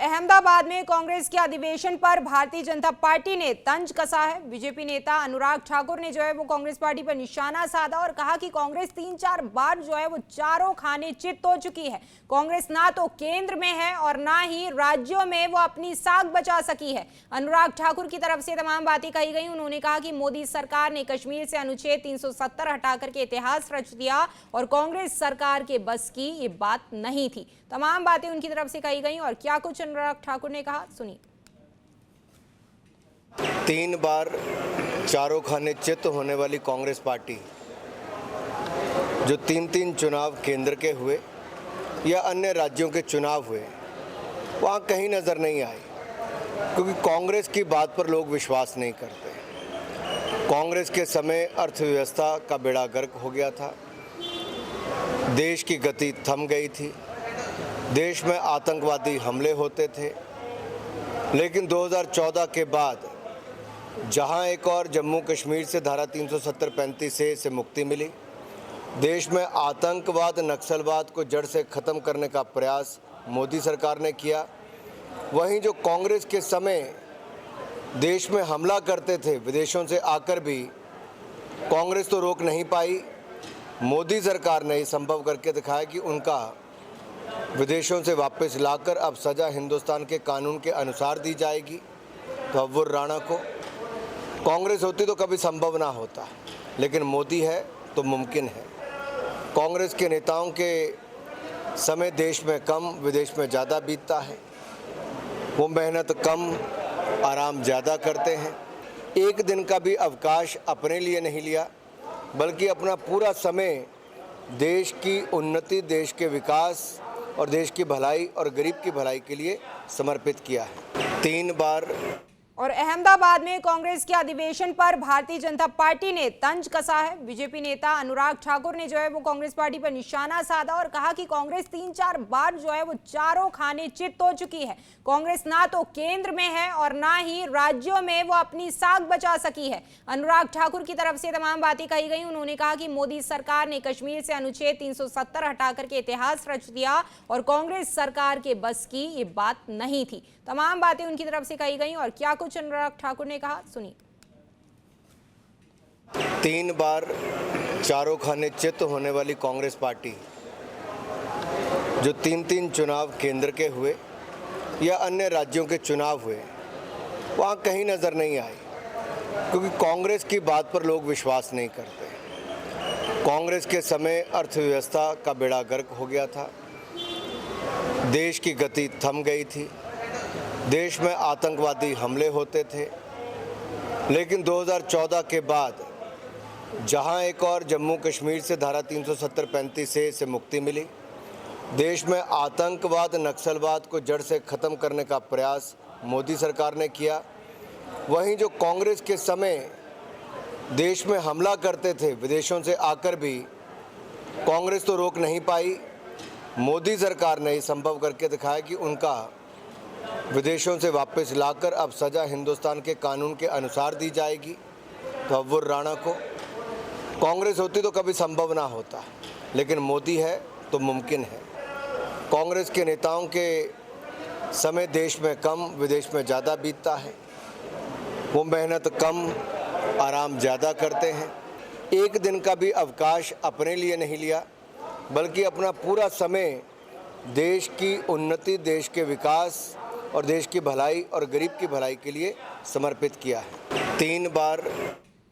और अहमदाबाद में कांग्रेस के अधिवेशन पर भारतीय जनता पार्टी ने तंज कसा है। बीजेपी नेता अनुराग ठाकुर ने जो है वो कांग्रेस पार्टी पर निशाना साधा और कहा कि कांग्रेस 3-4 बार जो है वो चारों खाने चित हो चुकी है। कांग्रेस ना तो केंद्र में है और ना ही राज्यों में वो अपनी साख बचा सकी है। अनुराग ठाकुर की तरफ से तमाम बातें कही गई। उन्होंने कहा कि मोदी सरकार ने कश्मीर से अनुच्छेद 370 हटाकर के इतिहास रच दिया और कांग्रेस सरकार के बस की ये बात नहीं थी। तमाम बातें उनकी तरफ से कही गई और क्या कुछ अनुराग ठाकुर ने कहा, सुनिए। 3 बार चारों खाने चित होने वाली कांग्रेस पार्टी जो 3-3 चुनाव केंद्र के हुए या अन्य राज्यों के चुनाव हुए वहाँ कहीं नज़र नहीं आई, क्योंकि कांग्रेस की बात पर लोग विश्वास नहीं करते। कांग्रेस के समय अर्थव्यवस्था का बेड़ा गर्क हो गया था, देश की गति थम गई थी, देश में आतंकवादी हमले होते थे। लेकिन 2014 के बाद जहां एक और जम्मू कश्मीर से धारा 370-35 से मुक्ति मिली, देश में आतंकवाद नक्सलवाद को जड़ से ख़त्म करने का प्रयास मोदी सरकार ने किया। वहीं जो कांग्रेस के समय देश में हमला करते थे विदेशों से आकर भी, कांग्रेस तो रोक नहीं पाई। मोदी सरकार ने संभव करके दिखाया कि उनका विदेशों से वापस लाकर अब सज़ा हिंदुस्तान के कानून के अनुसार दी जाएगी। तहव्वुर राणा को कांग्रेस होती तो कभी संभव ना होता, लेकिन मोदी है तो मुमकिन है। कांग्रेस के नेताओं के समय देश में कम विदेश में ज़्यादा बीतता है। वो मेहनत कम आराम ज़्यादा करते हैं। एक दिन का भी अवकाश अपने लिए नहीं लिया, बल्कि अपना पूरा समय देश की उन्नति, देश के विकास और देश की भलाई और गरीब की भलाई के लिए समर्पित किया है। 3 बार और अहमदाबाद में कांग्रेस के अधिवेशन पर भारतीय जनता पार्टी ने तंज कसा है। बीजेपी नेता अनुराग ठाकुर ने जो है वो कांग्रेस पार्टी पर निशाना साधा और कहा कि कांग्रेस 3-4 बार जो है वो चारों खाने चित हो चुकी है। कांग्रेस ना तो केंद्र में है और ना ही राज्यों में वो अपनी साख बचा सकी है। अनुराग ठाकुर की तरफ से तमाम बातें कही गई। उन्होंने कहा कि मोदी सरकार ने कश्मीर से अनुच्छेद 370 हटाकर के इतिहास रच दिया और कांग्रेस सरकार के बस की ये बात नहीं थी। तमाम बातें उनकी तरफ से कही गई और क्या कुछ अनुराग ठाकुर ने कहा, सुनिए। 3 बार चारों खाने चित होने वाली कांग्रेस पार्टी जो 3-3 चुनाव केंद्र के हुए या अन्य राज्यों के चुनाव हुए वहाँ कहीं नज़र नहीं आई, क्योंकि कांग्रेस की बात पर लोग विश्वास नहीं करते। कांग्रेस के समय अर्थव्यवस्था का बेड़ा गर्क हो गया था, देश की गति थम गई थी, देश में आतंकवादी हमले होते थे। लेकिन 2014 के बाद जहां एक और जम्मू कश्मीर से धारा 370-35 से मुक्ति मिली, देश में आतंकवाद नक्सलवाद को जड़ से ख़त्म करने का प्रयास मोदी सरकार ने किया। वहीं जो कांग्रेस के समय देश में हमला करते थे विदेशों से आकर भी, कांग्रेस तो रोक नहीं पाई। मोदी सरकार ने संभव करके दिखाया कि उनका विदेशों से वापस लाकर अब सज़ा हिंदुस्तान के कानून के अनुसार दी जाएगी। तहव्वुर राणा को कांग्रेस होती तो कभी संभव ना होता, लेकिन मोदी है तो मुमकिन है। कांग्रेस के नेताओं के समय देश में कम विदेश में ज़्यादा बीतता है। वो मेहनत कम आराम ज़्यादा करते हैं। एक दिन का भी अवकाश अपने लिए नहीं लिया, बल्कि अपना पूरा समय देश की उन्नति, देश के विकास और देश की भलाई और गरीब की भलाई के लिए समर्पित किया है। 3 बार